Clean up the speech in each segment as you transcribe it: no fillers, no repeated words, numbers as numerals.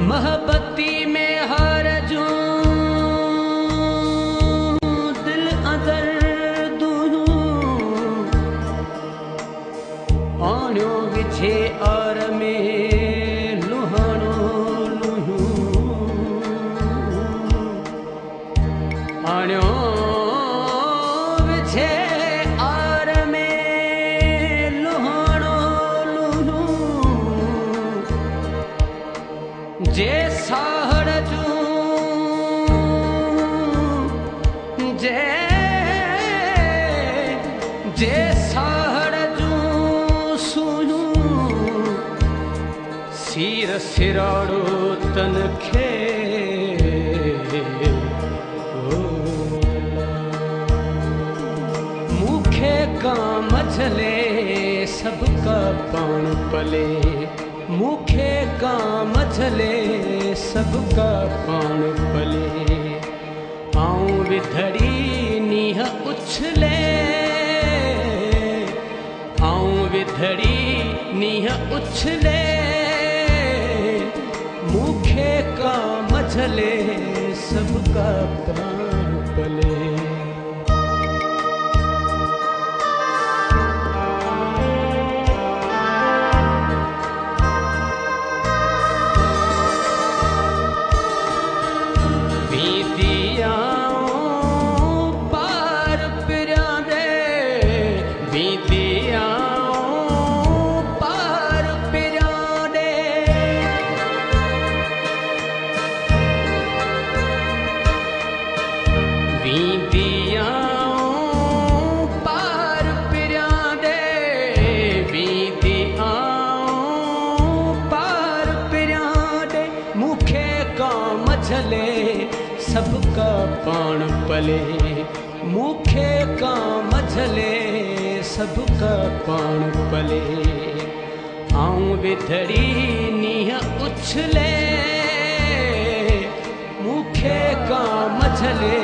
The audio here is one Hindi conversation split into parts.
मोहब्बती में हर जूं दिल अंदर दूं आण्यो विछे और में लुहानो लुहूं आण्यो विछे और में लुहानो लुहूं जे साहड़ जूं जे साहड़ जूं सुयूं सिर सिराड़ो तन खे मुखे काम झले सबका पाण पले मुखे काम झले सबका पाण पले आऊं विधड़ी नीह उछले आऊं विधड़ी नीह उछले मुखे काम झले सबका प्राण पले सबका पाण पले मुखे काम झले सबका पाण पले आऊं विधड़ी नीह उछले मुखे काम झले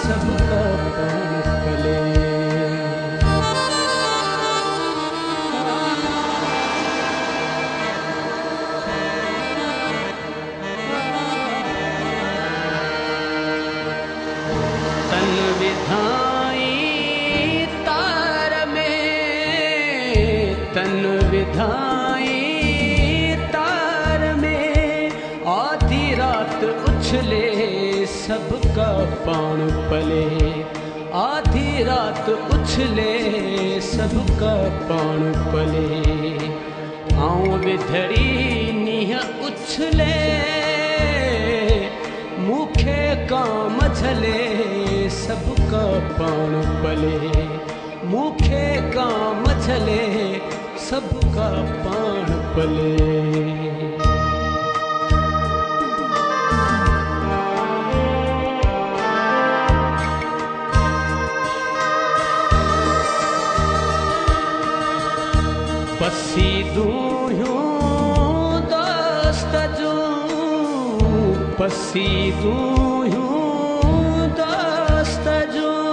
सबका पाण पले विधाई तार में तन विधाई तार में आधी रात उछले सबका पाण पले आधी रात उछले सबका पाण पले आऊं विधड़ी नीह उछले मुखे काम झले सबका पाण पले मुखे काम झले सबका पाण पले पसी दूं दोस्त जूं पसी दूं दोस्त जूं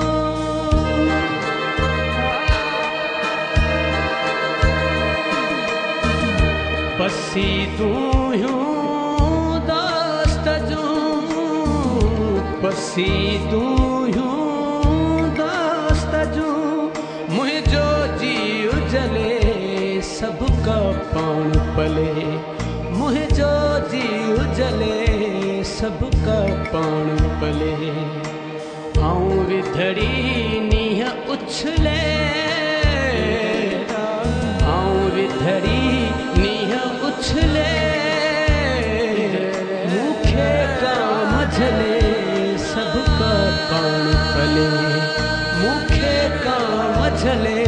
पसी दूं दोस्त जूं पसी दूं दोस्त जूं मुझो जीव जले सबका पाण पले मुझो जीव जले सबका पाण पले आऊं विधड़ी नीह उछले आऊं विधड़ी नीह उछले मुखे काम झले सबका पाण पले मुखे काम झले